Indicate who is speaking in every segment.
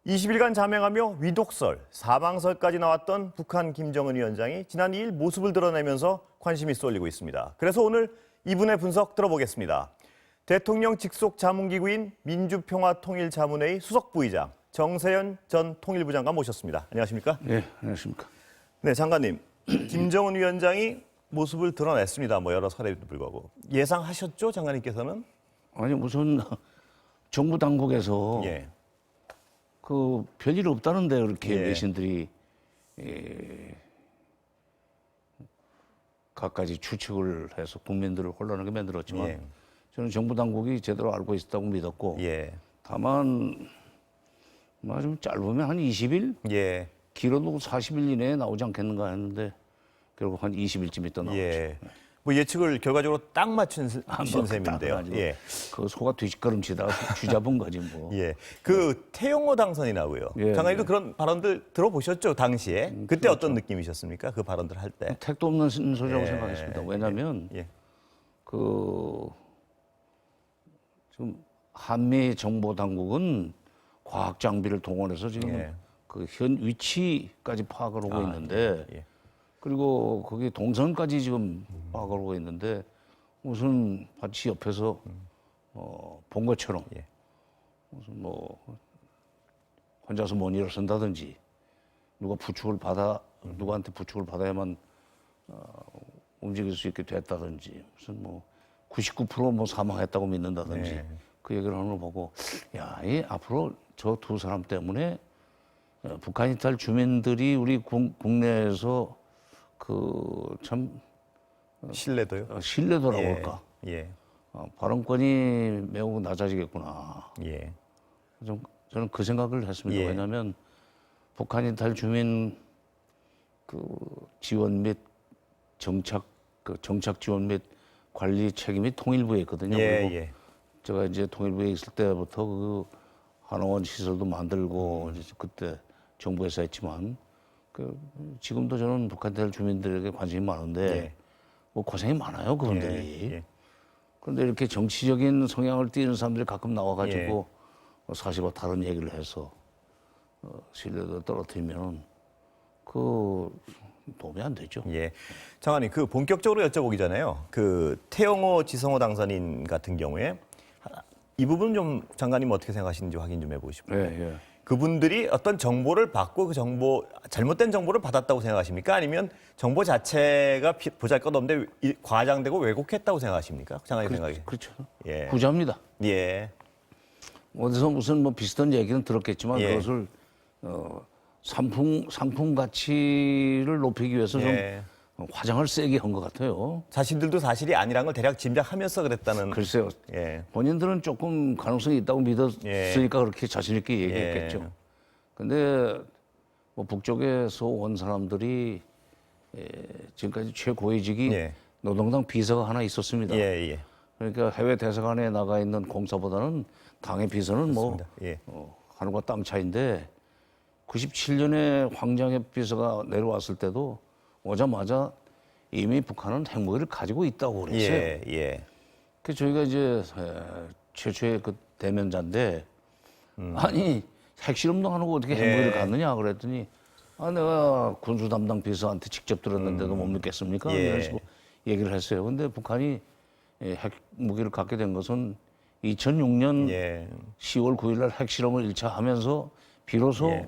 Speaker 1: 20일간 자명하며 위독설, 사망설까지 나왔던 북한 김정은 위원장이 지난 2일 모습을 드러내면서 관심이 쏠리고 있습니다. 그래서 오늘 이분의 분석 들어보겠습니다. 대통령 직속 자문기구인 민주평화통일자문회의 수석부의장 정세현 전 통일부 장관 모셨습니다. 안녕하십니까?
Speaker 2: 네, 안녕하십니까?
Speaker 1: 네, 장관님. 김정은 위원장이 모습을 드러냈습니다. 여러 사례에도 불구하고. 예상하셨죠, 장관님께서는?
Speaker 2: 아니 무슨 정부 당국에서
Speaker 1: 예.
Speaker 2: 그 별일 없다는데 그렇게
Speaker 1: 예.
Speaker 2: 외신들이 갖가지 추측을 해서 국민들을 혼란하게 만들었지만
Speaker 1: 예.
Speaker 2: 저는 정부 당국이 제대로 알고 있었다고 믿었고
Speaker 1: 예.
Speaker 2: 다만 좀 짧으면 한 20일,
Speaker 1: 예.
Speaker 2: 길어도 40일 이내에 나오지 않겠는가 했는데 결국 한 20일쯤 있다 나왔죠.
Speaker 1: 예. 예측을 결과적으로 딱 맞춘 셈인데요. 예.
Speaker 2: 그 소가 뒤집걸음치다가 쥐잡은 거지 뭐.
Speaker 1: 예. 그 태영호 당선이나고요.
Speaker 2: 예,
Speaker 1: 장관님도
Speaker 2: 예.
Speaker 1: 그런 발언들 들어보셨죠, 당시에? 그때
Speaker 2: 그렇죠.
Speaker 1: 어떤 느낌이셨습니까? 그 발언들 할 때.
Speaker 2: 택도 없는 소리라고
Speaker 1: 예.
Speaker 2: 생각했습니다. 왜냐하면
Speaker 1: 예.
Speaker 2: 지금 한미 정보 당국은 과학 장비를 동원해서 지금
Speaker 1: 예.
Speaker 2: 그 현 위치까지 파악을 하고 있는데
Speaker 1: 예.
Speaker 2: 그리고 거기 동선까지 지금 파악을 하고 있는데 무슨 마치 옆에서 본 것처럼
Speaker 1: 예.
Speaker 2: 무슨 혼자서 모니터를 쓴다든지 누구한테 부축을 받아야만 움직일 수 있게 됐다든지 무슨 99% 사망했다고 믿는다든지
Speaker 1: 네.
Speaker 2: 그 얘기를 하는 걸 보고 이 앞으로 저 두 사람 때문에 북한 이탈 주민들이 우리 국내에서 참
Speaker 1: 신뢰도요?
Speaker 2: 신뢰도라고
Speaker 1: 예.
Speaker 2: 할까
Speaker 1: 예.
Speaker 2: 발언권이 매우 낮아지겠구나.
Speaker 1: 예.
Speaker 2: 저는 그 생각을 했습니다.
Speaker 1: 예.
Speaker 2: 왜냐하면 북한 이탈 주민 지원 및 정착 지원 및 관리 책임이 통일부에 있거든요.
Speaker 1: 예.
Speaker 2: 그리고
Speaker 1: 예.
Speaker 2: 제가 이제 통일부에 있을 때부터 한의원 시설도 만들고 이제 그때 정부에서 했지만 지금도 저는 북한 이탈 주민들에게 관심이 많은데 고생이 많아요 그분들이.
Speaker 1: 예.
Speaker 2: 그런데 이렇게 정치적인 성향을 띠는 사람들이 가끔 나와가지고 사실과 다른 얘기를 해서 신뢰도를 떨어뜨리면 도움이 안 되죠.
Speaker 1: 예. 장관님, 본격적으로 여쭤보기 전에요. 태영호, 지성호 당선인 같은 경우에 이 부분 좀 장관님 어떻게 생각하시는지 확인 좀 해보고 싶어요.
Speaker 2: 예.
Speaker 1: 그분들이 어떤 정보를 받고 그 잘못된 정보를 받았다고 생각하십니까? 아니면 정보 자체가 보잘것없는데 과장되고 왜곡했다고 생각하십니까? 장관님 생각이.
Speaker 2: 그렇죠.
Speaker 1: 예.
Speaker 2: 후자입니다.
Speaker 1: 예.
Speaker 2: 어디서 무슨 비슷한 얘기는 들었겠지만
Speaker 1: 예.
Speaker 2: 그것을 상품 가치를 높이기 위해서
Speaker 1: 예.
Speaker 2: 좀 화장을 세게 한 것 같아요.
Speaker 1: 자신들도 사실이 아니란 걸 대략 짐작하면서 그랬다는.
Speaker 2: 글쎄요.
Speaker 1: 예.
Speaker 2: 본인들은 조금 가능성이 있다고 믿었으니까 그렇게 자신 있게 얘기했겠죠. 근데 북쪽에서 온 사람들이 지금까지 최고위직이 노동당 비서가 하나 있었습니다.
Speaker 1: 예.
Speaker 2: 그러니까 해외 대사관에 나가 있는 공사보다는 당의 비서는 하늘과 땅 차이인데 97년에 황장엽 비서가 내려왔을 때도 오자마자 이미 북한은 핵무기를 가지고 있다고 그랬어요. 그래서 저희가 이제 최초의 그 대면자인데 아니 핵실험도 안 하고 어떻게 핵무기를 갖느냐 그랬더니 내가 군수 담당 비서한테 직접 들었는데도 못 믿겠습니까? 이런 식으로 얘기를 했어요. 근데 북한이 핵무기를 갖게 된 것은 2006년 10월 9일 날 핵실험을 1차 하면서 비로소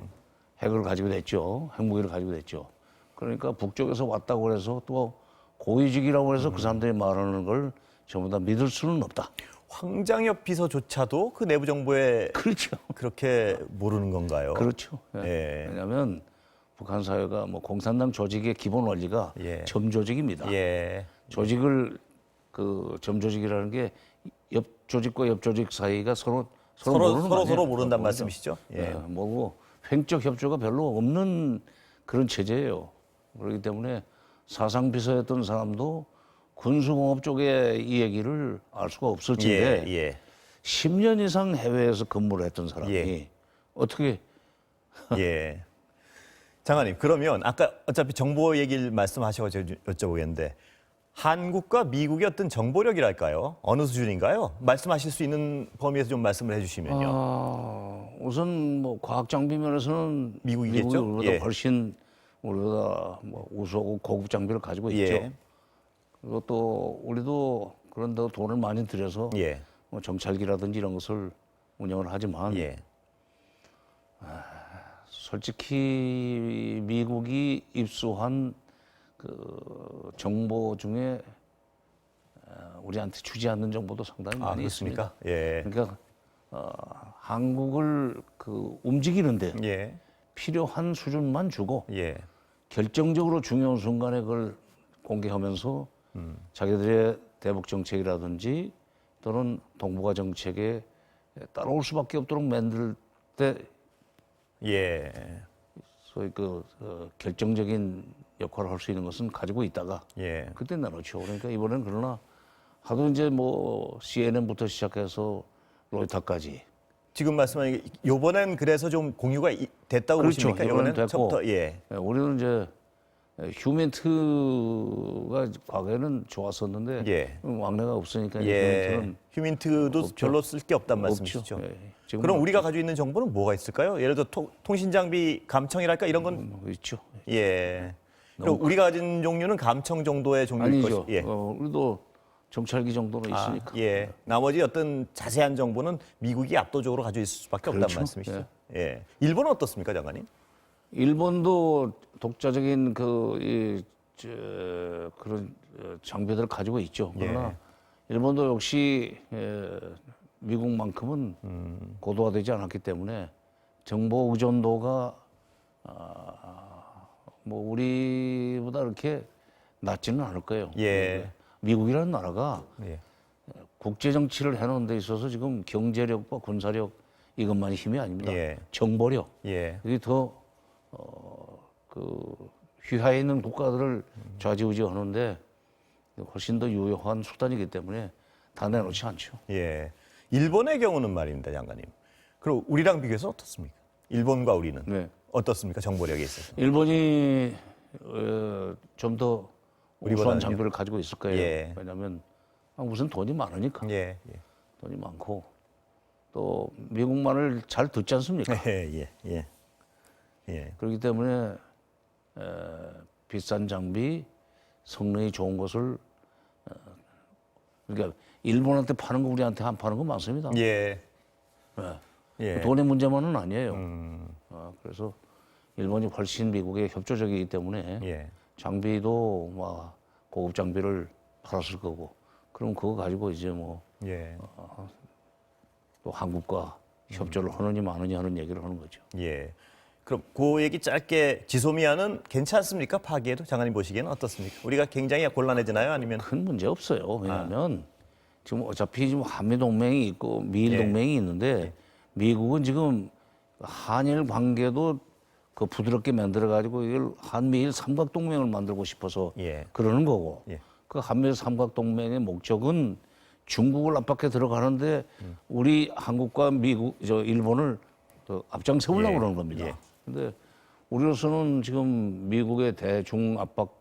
Speaker 2: 핵을 가지고 됐죠. 핵무기를 가지고 됐죠. 그러니까 북쪽에서 왔다고 그래서 또 고위직이라고 해서 그 사람들이 말하는 걸 전부 다 믿을 수는 없다.
Speaker 1: 황장엽 비서조차도 그 내부 정보에
Speaker 2: 그렇죠.
Speaker 1: 그렇게 모르는 건가요?
Speaker 2: 그렇죠. 왜냐하면 북한 사회가 공산당 조직의 기본 원리가 점조직입니다. 조직을 점조직이라는 게 옆 조직과 옆 조직 사이가 서로
Speaker 1: 모른다는 말씀이시죠?
Speaker 2: 뭐고 횡적 협조가 별로 없는 그런 체제예요. 그렇기 때문에 사상비서였던 사람도 군수공업 쪽의 이 얘기를 알 수가 없을진데 10년 이상 해외에서 근무를 했던 사람이 어떻게
Speaker 1: 장관님, 그러면 아까 어차피 정보 얘기를 말씀하셔서 제가 여쭤보겠는데 한국과 미국의 어떤 정보력이랄까요? 어느 수준인가요? 말씀하실 수 있는 범위에서 좀 말씀을 해주시면요.
Speaker 2: 우선 뭐 과학 장비 면에서는
Speaker 1: 미국이겠죠?
Speaker 2: 미국이 우리보다
Speaker 1: 예.
Speaker 2: 훨씬 우리보다 뭐 우수하고 고급 장비를 가지고 있죠.
Speaker 1: 예.
Speaker 2: 그리고 또 우리도 그런데 돈을 많이 들여서
Speaker 1: 예.
Speaker 2: 뭐 정찰기라든지 이런 것을 운영을 하지만
Speaker 1: 예.
Speaker 2: 솔직히 미국이 입수한 그 정보 중에 우리한테 주지 않는 정보도 상당히 많이
Speaker 1: 그렇습니까?
Speaker 2: 있습니다.
Speaker 1: 예.
Speaker 2: 그러니까 한국을 그 움직이는데
Speaker 1: 예.
Speaker 2: 필요한 수준만 주고
Speaker 1: 예.
Speaker 2: 결정적으로 중요한 순간에 그걸 공개하면서 자기들의 대북 정책이라든지 또는 동북아 정책에 따라올 수밖에 없도록 만들 때
Speaker 1: 예.
Speaker 2: 소위 결정적인 역할을 할 수 있는 것은 가지고 있다가
Speaker 1: 예.
Speaker 2: 그때 나눠죠. 그러니까 이번엔 그러나 하도 이제 뭐 CNN부터 시작해서 로이터까지
Speaker 1: 지금 말씀하신 게 요번엔 그래서 좀 공유가 됐다고
Speaker 2: 그렇죠.
Speaker 1: 보십니까?
Speaker 2: 이번엔
Speaker 1: 이번엔
Speaker 2: 됐고.
Speaker 1: 처음부터 예.
Speaker 2: 우리는 이제 휴멘트가 과거에는 좋았었는데
Speaker 1: 예.
Speaker 2: 왕래가 없으니까
Speaker 1: 예.
Speaker 2: 휴멘트는
Speaker 1: 휴민트도
Speaker 2: 없죠.
Speaker 1: 별로 쓸 게 없단
Speaker 2: 없죠.
Speaker 1: 말씀이시죠.
Speaker 2: 예. 지금
Speaker 1: 그럼 우리가 가지고 있는 정보는 뭐가 있을까요? 예를 들어 통신 장비 감청이랄까 이런 건
Speaker 2: 뭐 있죠.
Speaker 1: 예. 그럼 우리가 가진 종류는 감청 정도의 종류일
Speaker 2: 아니죠.
Speaker 1: 것이 예.
Speaker 2: 우리도 정찰기 정도는 있으니까.
Speaker 1: 예. 나머지 어떤 자세한 정보는 미국이 압도적으로 가지고 있을 수밖에 없다는
Speaker 2: 그렇죠.
Speaker 1: 말씀이시죠. 예. 일본은 어떻습니까, 장관님?
Speaker 2: 일본도 독자적인 그런 장비들을 가지고 있죠. 그러나 일본도 역시 미국만큼은 고도화되지 않았기 때문에 정보 의존도가 뭐 우리보다 그렇게 낮지는 않을 거예요.
Speaker 1: 예.
Speaker 2: 미국이라는 나라가
Speaker 1: 예.
Speaker 2: 국제 정치를 해놓은 데 있어서 지금 경제력과 군사력 이것만이 힘이 아닙니다.
Speaker 1: 예.
Speaker 2: 정보력
Speaker 1: 예.
Speaker 2: 여기 더 휘하에 있는 국가들을 좌지우지하는데 훨씬 더 유효한 수단이기 때문에 다 내놓지 않죠.
Speaker 1: 예. 일본의 경우는 말입니다, 장관님. 그럼 우리랑 비교해서 어떻습니까? 일본과 우리는
Speaker 2: 네.
Speaker 1: 어떻습니까? 정보력에 있어서.
Speaker 2: 일본이 좀 더 우수한
Speaker 1: 우리보다는요?
Speaker 2: 장비를 가지고 있을 거예요.
Speaker 1: 예.
Speaker 2: 왜냐하면 우선 돈이 많으니까.
Speaker 1: 예. 예.
Speaker 2: 돈이 많고 또 미국 말을 잘 듣지 않습니까?
Speaker 1: 예. 예. 예.
Speaker 2: 그렇기 때문에 비싼 장비, 성능이 좋은 것을 그러니까 일본한테 파는 거 우리한테 안 파는 거 많습니다.
Speaker 1: 예.
Speaker 2: 네.
Speaker 1: 예.
Speaker 2: 돈의 문제만은 아니에요. 그래서 일본이 훨씬 미국에 협조적이기 때문에
Speaker 1: 예.
Speaker 2: 장비도 막 고급 장비를 팔았을 거고 그럼 그거 가지고 이제 뭐 또
Speaker 1: 예.
Speaker 2: 한국과 협조를 하느니 마느니 하는 얘기를 하는 거죠.
Speaker 1: 예. 그럼 그 얘기 짧게 지소미아는 괜찮습니까? 파기에도 장관님 보시기에는 어떻습니까? 우리가 굉장히 곤란해지나요? 아니면
Speaker 2: 큰 문제 없어요. 왜냐하면 지금 어차피 지금 한미 동맹이 있고 미일 동맹이 있는데 미국은 지금 한일 관계도 그 부드럽게 만들어 가지고 이걸 한미일 삼각 동맹을 만들고 싶어서
Speaker 1: 예.
Speaker 2: 그러는 거고
Speaker 1: 예.
Speaker 2: 그 한미일 삼각 동맹의 목적은 중국을 압박해 들어가는데 우리 한국과 미국 일본을 또 앞장세우려고
Speaker 1: 예.
Speaker 2: 그러는 겁니다.
Speaker 1: 예.
Speaker 2: 근데 우리로서는 지금 미국의 대중 압박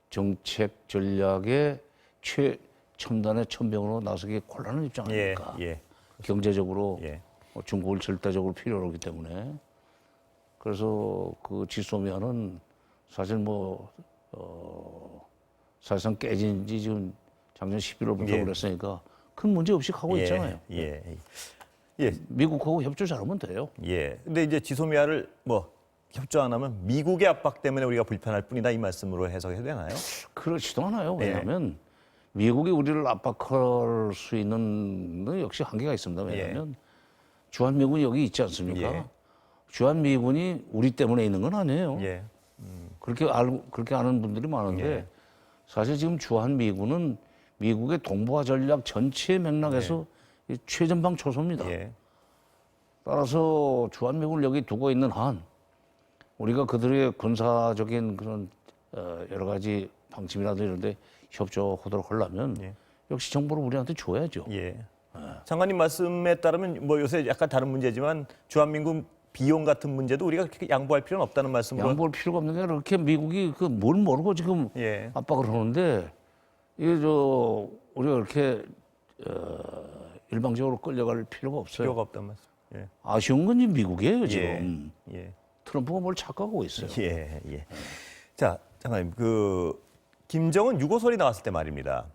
Speaker 2: 정책 전략의 최첨단의 천병으로 나서기 곤란한 입장
Speaker 1: 예.
Speaker 2: 아닙니까?
Speaker 1: 예.
Speaker 2: 경제적으로
Speaker 1: 예.
Speaker 2: 중국을 절대적으로 필요로 하기 때문에 그래서 그 지소미아는 사실 사실상 깨진 지 지금 작년 11월부터
Speaker 1: 예.
Speaker 2: 그랬으니까 큰 문제 없이 가고 있잖아요.
Speaker 1: 예. 예.
Speaker 2: 미국하고 협조 잘하면 돼요.
Speaker 1: 예. 근데 이제 지소미아를 협조 안 하면 미국의 압박 때문에 우리가 불편할 뿐이다 이 말씀으로 해석해도 되나요?
Speaker 2: 그렇지도 않아요. 왜냐하면 미국이 우리를 압박할 수 있는 건 역시 한계가 있습니다. 왜냐하면 주한미군이 여기 있지 않습니까?
Speaker 1: 예.
Speaker 2: 주한미군이 우리 때문에 있는 건 아니에요.
Speaker 1: 예.
Speaker 2: 그렇게 아는 분들이 많은데 사실 지금 주한미군은 미국의 동북아 전략 전체 맥락에서 이 최전방 초소입니다.
Speaker 1: 예.
Speaker 2: 따라서 주한미군을 여기 두고 있는 한 우리가 그들의 군사적인 그런 여러 가지 방침이라든지 이런 데 협조하도록 하려면 역시 정보를 우리한테 줘야죠.
Speaker 1: 예. 장관님 말씀에 따르면 요새 약간 다른 문제지만 주한민국 비용 같은 문제도 우리가 그렇게 양보할 필요는 없다는 말씀으로.
Speaker 2: 양보할 필요가 없는 게 아니라 그렇게 미국이 뭘 모르고 지금
Speaker 1: 예.
Speaker 2: 압박을 하는데 이게 우리가 그렇게 일방적으로 끌려갈 필요가 없어요.
Speaker 1: 필요가 없단 말씀. 예.
Speaker 2: 아쉬운 건 미국이에요 지금.
Speaker 1: 예.
Speaker 2: 트럼프가 뭘 착각하고 있어요.
Speaker 1: 예. 예. 자, 장관님, 김정은 유고설이 나왔을 때 말입니다.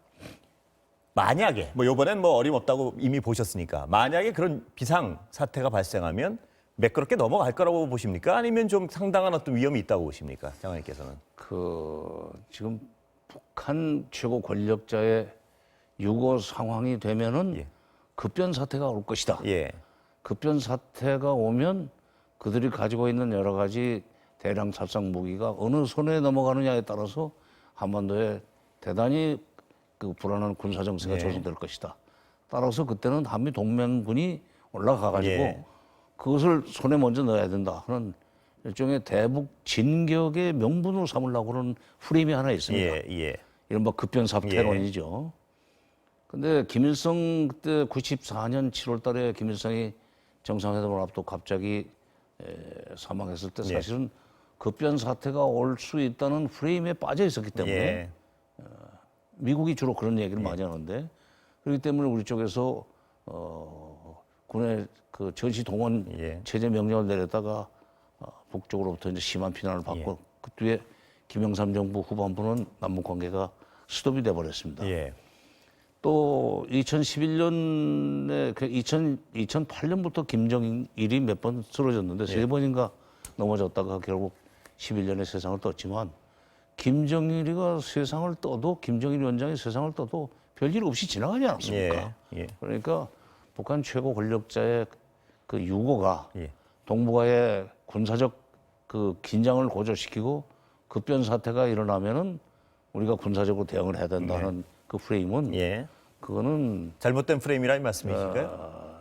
Speaker 1: 만약에 이번엔 어림없다고 이미 보셨으니까 만약에 그런 비상 사태가 발생하면 매끄럽게 넘어갈 거라고 보십니까? 아니면 좀 상당한 어떤 위험이 있다고 보십니까, 장관님께서는?
Speaker 2: 지금 북한 최고 권력자의 유고 상황이 되면은
Speaker 1: 예.
Speaker 2: 급변 사태가 올 것이다.
Speaker 1: 예.
Speaker 2: 급변 사태가 오면 그들이 가지고 있는 여러 가지 대량殺伤 무기가 어느 손에 넘어가느냐에 따라서 한반도에 대단히 불안한 군사 정세가
Speaker 1: 예.
Speaker 2: 조성될 것이다. 따라서 그때는 한미 동맹군이 올라가가지고
Speaker 1: 예.
Speaker 2: 그것을 손에 먼저 넣어야 된다 하는 일종의 대북 진격의 명분으로 삼으려고 하는 프레임이 하나 있습니다.
Speaker 1: 예.
Speaker 2: 이른바 급변 사태론이죠. 근데 김일성 그때 94년 7월 달에 김일성이 정상회담을 앞두고 갑자기 사망했을 때 사실은 급변 사태가 올 수 있다는 프레임에 빠져 있었기 때문에
Speaker 1: 예.
Speaker 2: 미국이 주로 그런 얘기를 많이 하는데 그렇기 때문에 우리 쪽에서 군의 전시 동원 체제 명령을 내렸다가 북쪽으로부터 이제 심한 비난을 받고 그 뒤에 김영삼 정부 후반부는 남북 관계가 스톱이 돼 버렸습니다.
Speaker 1: 예.
Speaker 2: 또 2011년에 2008년부터 김정일이 몇 번 쓰러졌는데 세 번인가 넘어졌다가 결국 11년에 세상을 떴지만 김정일이가 세상을 떠도 김정일 위원장이 세상을 떠도 별일 없이 지나가지 않았습니까? 그러니까 북한 최고 권력자의 유고가 동북아의 군사적 긴장을 고조시키고 급변 사태가 일어나면은 우리가 군사적으로 대응을 해야 된다는 그 프레임은 그거는
Speaker 1: 잘못된 프레임이라 이 말씀이신가요?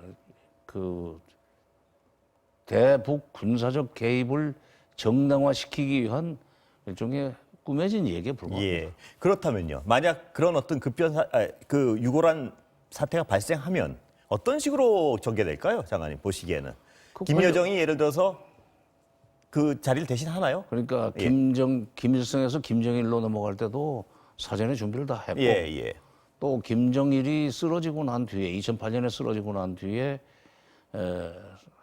Speaker 2: 대북 군사적 개입을 정당화시키기 위한 일종의 꾸며진 얘기에 불과합니다.
Speaker 1: 그렇다면요. 만약 그런 어떤 유골한 사태가 발생하면 어떤 식으로 전개될까요, 장관님 보시기에는? 김여정이 예를 들어서 그 자리를 대신하나요?
Speaker 2: 그러니까 김일성에서 김정일로 넘어갈 때도 사전에 준비를 다 했고 또 김정일이 쓰러지고 난 뒤에 2008년에 쓰러지고 난 뒤에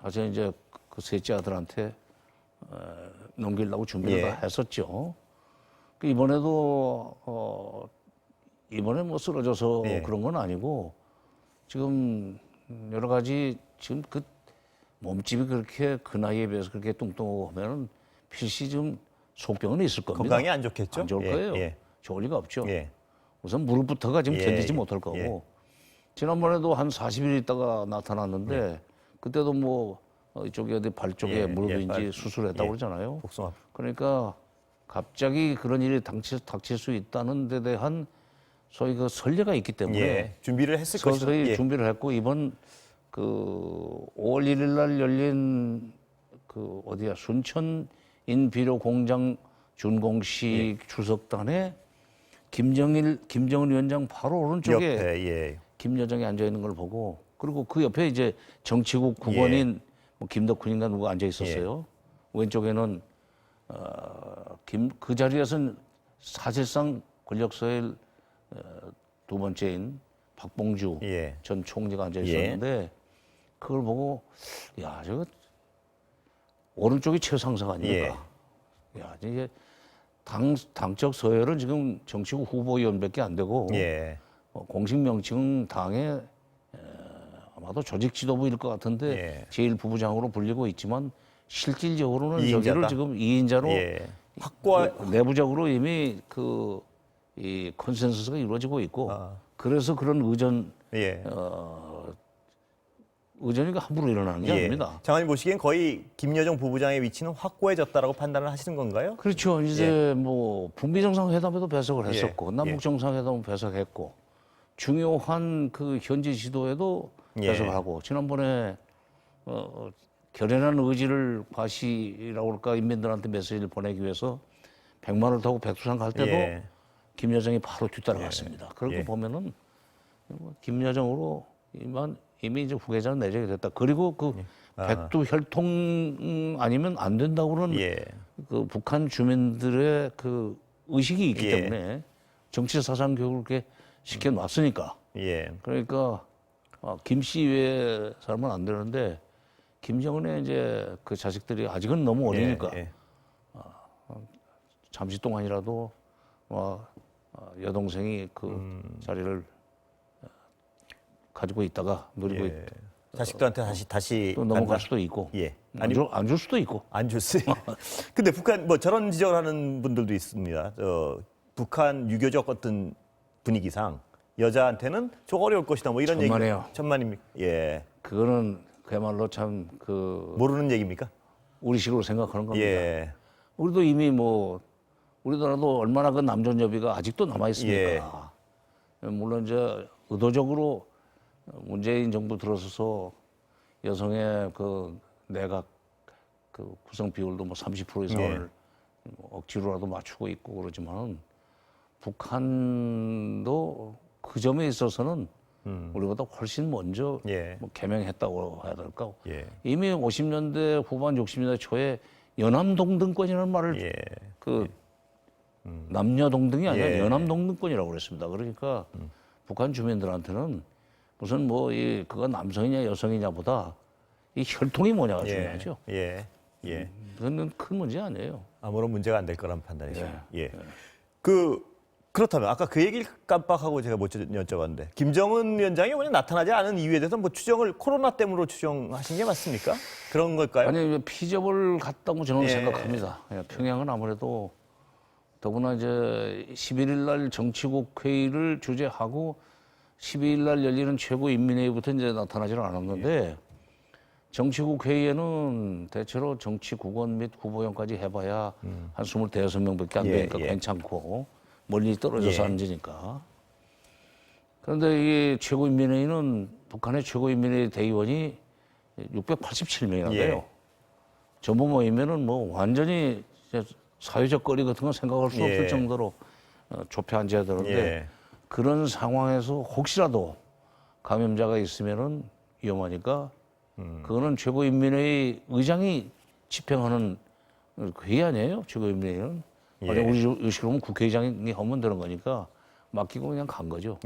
Speaker 2: 사실 이제 그 셋째 아들한테 넘기려고 준비를 다 했었죠. 이번에도 이번에 쓰러져서 그런 건 아니고 지금 여러 가지 지금 그 몸집이 그렇게 그 나이에 비해서 그렇게 뚱뚱하고 하면은 필시 좀 속병은 있을 겁니다.
Speaker 1: 건강이 안 좋겠죠?
Speaker 2: 안 좋을 거예요. 좋을 리가 없죠. 우선 무릎부터가 지금 견디지 못할 거고 지난번에도 한 40일 있다가 나타났는데 그때도 이쪽에 어디 발 쪽에 무릎인지 수술했다고 그러잖아요.
Speaker 1: 복숭아.
Speaker 2: 그러니까 갑자기 그런 일이 닥칠 수 있다는 데 대한 소위 그 선례가 있기 때문에
Speaker 1: 준비를 했을 것이다.
Speaker 2: 서서히 준비를 했고 이번 5월 1일 날 열린 순천 인비료 공장 준공식 추석단에 김정은 위원장 바로 오른쪽에
Speaker 1: 옆에,
Speaker 2: 김여정이 앉아 있는 걸 보고 그리고 그 옆에 이제 정치국 국원인 김덕훈인가 누가 앉아 있었어요. 왼쪽에는 그 자리에서는 사실상 권력서의 두 번째인 박봉주 전 총리가 앉아 있었는데 그걸 보고 야 저거 오른쪽이 최상석 아닙니까? 야 이게 당적 서열은 지금 정치국 후보위원밖에 안 되고 공식 명칭은 당의 아마도 조직 지도부일 것 같은데 제1부부장으로 불리고 있지만 실질적으로는 저기를 지금 2인자로 내부적으로 이미 이 컨센서스가 이루어지고 있고 그래서 그런 의전이 함부로 일어나는 게 아닙니다.
Speaker 1: 장관님 보시기엔 거의 김여정 부부장의 위치는 확고해졌다라고 판단을 하시는 건가요?
Speaker 2: 그렇죠. 이제 북미 정상회담에도 배석을 했었고 남북 정상회담은 배석했고 중요한 그 현지 지도에도 배석을 하고 지난번에 결연한 의지를 과시라고 할까 인민들한테 메시지를 보내기 위해서 100만을 타고 백두산 갈 때도 김여정이 바로 뒤따라갔습니다. 그러고 보면은 김여정으로 이미 이제 후계자는 내정이 됐다. 그리고 백두 혈통 아니면 안 된다고는 그 북한 주민들의 그 의식이 있기 때문에 정치 사상 교육을 그렇게 시켜놨으니까.
Speaker 1: 예.
Speaker 2: 그러니까 김씨 외에 살면 안 되는데 김정은의 이제 그 자식들이 아직은 너무 어리니까
Speaker 1: 예.
Speaker 2: 잠시 동안이라도 여동생이 그 자리를 가지고 있다가 누리고
Speaker 1: 예. 자식들한테 다시
Speaker 2: 또 넘어갈
Speaker 1: 간다?
Speaker 2: 수도 있고
Speaker 1: 예.
Speaker 2: 안 줄 수도 있고.
Speaker 1: 안 줬어요. 근데 북한 뭐 저런 지적을 하는 분들도 있습니다. 북한 유교적 어떤 분위기상 여자한테는 좀 어려울 것이다. 뭐 이런
Speaker 2: 천만에요.
Speaker 1: 얘기. 천만입니까? 예.
Speaker 2: 그거는 그야말로 참 그
Speaker 1: 모르는 얘기입니까?
Speaker 2: 우리식으로 생각하는 겁니다.
Speaker 1: 예.
Speaker 2: 우리도 이미 뭐 우리나라도 얼마나 그 남존여비가 아직도 남아 있습니까? 물론 이제 의도적으로 문재인 정부 들어서서 여성의 그 내각 그 구성 비율도 뭐 30% 이상을 억지로라도 맞추고 있고 그러지만 북한도 그 점에 있어서는 우리보다 훨씬 먼저 뭐 개명했다고 해야 될까? 이미 50년대 후반 60년대 초에 연암동등권이라는 말을 그 남녀동등이 아니라 연암동등권이라고 그랬습니다. 그러니까 북한 주민들한테는 무슨 뭐 그가 남성이냐 여성이냐보다 이 혈통이 뭐냐가 중요하죠. 그건 큰 문제 아니에요.
Speaker 1: 아무런 문제가 안 될 거란 판단이죠. 그렇다면 아까 그 얘기를 깜빡하고 제가 못 여쭤봤는데 김정은 위원장이 오늘 나타나지 않은 이유에 대해서 뭐 추정을 코로나 때문으로 추정하신 게 맞습니까? 그런 걸까요?
Speaker 2: 아니 피접을 갔다고 저는 생각합니다. 평양은 아무래도 더구나 이제 11일 날 정치국 회의를 주재하고 12일 날 열리는 최고인민회의부터 이제 나타나지는 않았는데 정치국 회의에는 대체로 정치국원 및 후보연까지 해봐야 한 25명밖에 안 되니까 괜찮고 멀리 떨어져서 앉으니까. 그런데 이 최고인민회의는 북한의 최고인민회의 대의원이 687명이나 돼요. 전부 모이면은 뭐 완전히 사회적 거리 같은 건 생각할 수 없을 정도로 좁혀 앉아야 되는데 그런 상황에서 혹시라도 감염자가 있으면은 위험하니까 그거는 최고인민회의 의장이 집행하는 회의 아니에요? 최고인민회의는. 만약 우리 의식으로 보면 국회의장이 하면 되는 거니까 맡기고 그냥 간 거죠.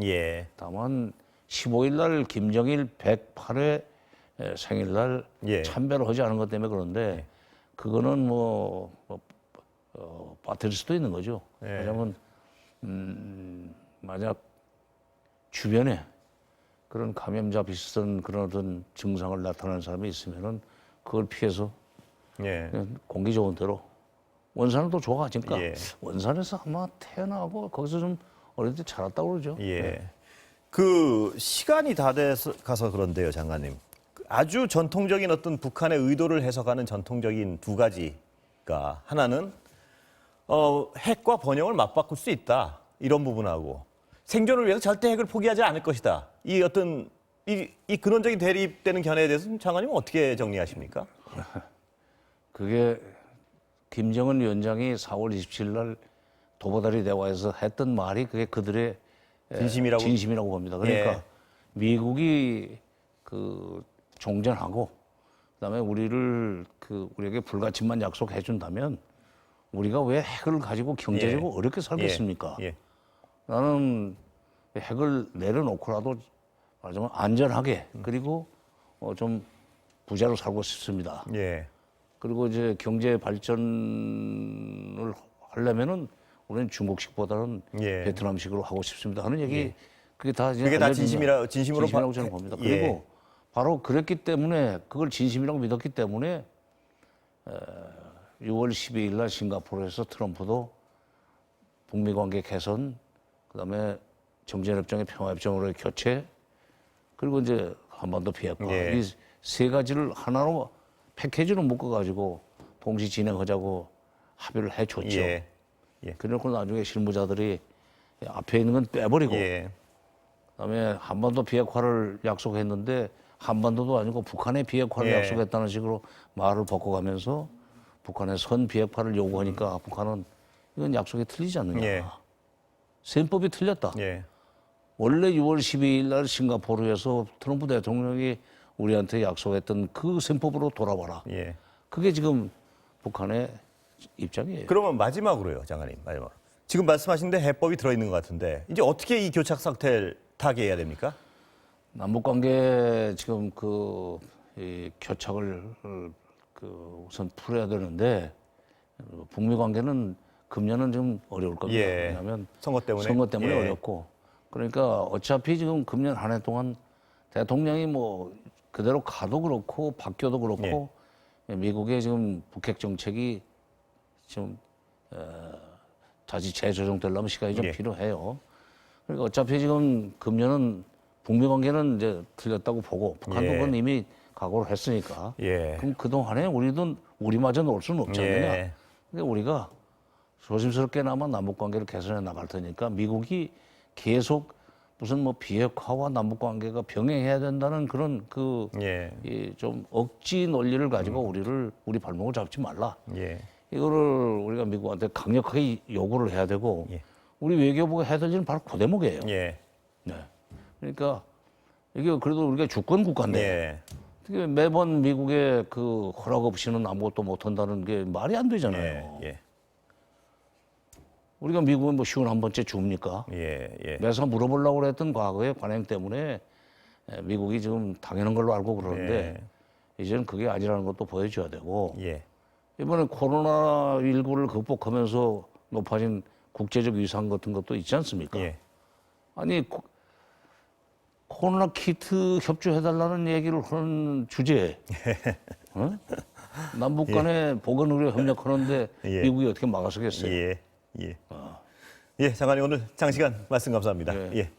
Speaker 2: 다만 15일 날 김정일 108회 생일날 참배를 하지 않은 것 때문에 그런데 그거는 빠뜨릴 수도 있는 거죠. 왜냐하면 만약 주변에 그런 감염자 비슷한 그런 어떤 증상을 나타내는 사람이 있으면은 그걸 피해서 그냥 공기 좋은 데로 원산은 또 좋아하니까 원산에서 아마 태어나고 거기서 좀 어릴 때 자랐다고 그러죠.
Speaker 1: 그 시간이 다 돼서 가서 그런데요, 장관님. 아주 전통적인 어떤 북한의 의도를 해석하는 전통적인 두 가지가 하나는 핵과 번영을 맞바꿀 수 있다 이런 부분하고 생존을 위해서 절대 핵을 포기하지 않을 것이다. 이 어떤 이 근원적인 대립되는 견해에 대해서 장관님은 어떻게 정리하십니까?
Speaker 2: 그게 김정은 위원장이 4월 27일 날 도보다리 대화에서 했던 말이 그게 그들의 진심이라고 봅니다. 그러니까 미국이 그 종전하고 그다음에 우리에게 불가침만 약속해 준다면 우리가 왜 핵을 가지고 경제적으로 어렵게 살겠습니까? 나는 핵을 내려놓고라도 말하자면 안전하게 그리고 좀 부자로 살고 싶습니다. 그리고 이제 경제 발전을 하려면은 우리는 중국식보다는 베트남식으로 하고 싶습니다 하는 얘기 그게 다 진심이라고 저는 봅니다. 그리고 바로 그랬기 때문에 그걸 진심이라고 믿었기 때문에 6월 12일 날 싱가포르에서 트럼프도 북미 관계 개선 그다음에 정전협정의 평화협정으로의 교체 그리고 이제 한반도 비핵화 이 세 가지를 하나로 패키지로 묶어가지고 동시 진행하자고 합의를 해줬죠. 그래놓고 나중에 실무자들이 앞에 있는 건 빼버리고 그다음에 한반도 비핵화를 약속했는데 한반도도 아니고 북한의 비핵화를 약속했다는 식으로 말을 바꿔가면서 북한의 선 비핵화를 요구하니까 북한은 이건 약속이 틀리지 않느냐. 셈법이 틀렸다. 원래 6월 12일 날 싱가포르에서 트럼프 대통령이 우리한테 약속했던 그 셈법으로 돌아와라. 그게 지금 북한의 입장이에요.
Speaker 1: 그러면 마지막으로요, 장관님. 마지막. 지금 말씀하신데 해법이 들어있는 것 같은데 이제 어떻게 이 교착 상태를 타개해야 됩니까?
Speaker 2: 남북 관계 지금 이 교착을 우선 풀어야 되는데 북미 관계는 금년은 좀 어려울 겁니다.
Speaker 1: 예.
Speaker 2: 왜냐하면
Speaker 1: 선거 때문에 예.
Speaker 2: 어렵고 그러니까 어차피 지금 금년 한 해 동안 대통령이 뭐 그대로 가도 그렇고 바뀌어도 그렇고 미국의 지금 북핵 정책이 좀 다시 재조정되려면 시간이 좀
Speaker 1: 예.
Speaker 2: 필요해요. 그러니까 어차피 지금 금년은 북미 관계는 이제 틀렸다고 보고 북한도 그건 이미 각오를 했으니까.
Speaker 1: 예.
Speaker 2: 그럼 그동안에 우리마저 놓을 수는 없지 않느냐.
Speaker 1: 예.
Speaker 2: 근데 우리가 조심스럽게나마 남북 관계를 개선해 나갈 테니까 미국이 계속 무슨 뭐 비핵화와 남북 관계가 병행해야 된다는 그런 이 좀 억지 논리를 가지고 우리 발목을 잡지 말라.
Speaker 1: 예.
Speaker 2: 이거를 우리가 미국한테 강력하게 요구를 해야 되고
Speaker 1: 예.
Speaker 2: 우리 외교부가 해야 될 일은 바로 그 대목이에요.
Speaker 1: 예.
Speaker 2: 네. 그러니까 이게 그래도 우리가 주권 국가인데
Speaker 1: 예.
Speaker 2: 어떻게 매번 미국의 그 허락 없이는 아무것도 못 한다는 게 말이 안 되잖아요.
Speaker 1: 예.
Speaker 2: 우리가 미국에 뭐 쉬운 한 번째 줍니까?
Speaker 1: 예.
Speaker 2: 매사 물어보려고 그랬던 과거의 관행 때문에 미국이 지금 당연한 걸로 알고 그러는데 이제는 그게 아니라는 것도 보여줘야 되고
Speaker 1: 예.
Speaker 2: 이번에 코로나19를 극복하면서 높아진 국제적 위상 같은 것도 있지 않습니까?
Speaker 1: 예.
Speaker 2: 아니 코로나 키트 협조해달라는 얘기를 하는 주제에 어? 남북 간에 보건의료 협력하는데 미국이 어떻게 막아서겠어요?
Speaker 1: 예. 예, 장관님 오늘 장시간 말씀 감사합니다. 예.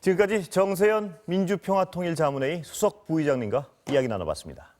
Speaker 1: 지금까지 정세현 민주평화통일자문회의 수석 부의장님과 이야기 나눠봤습니다.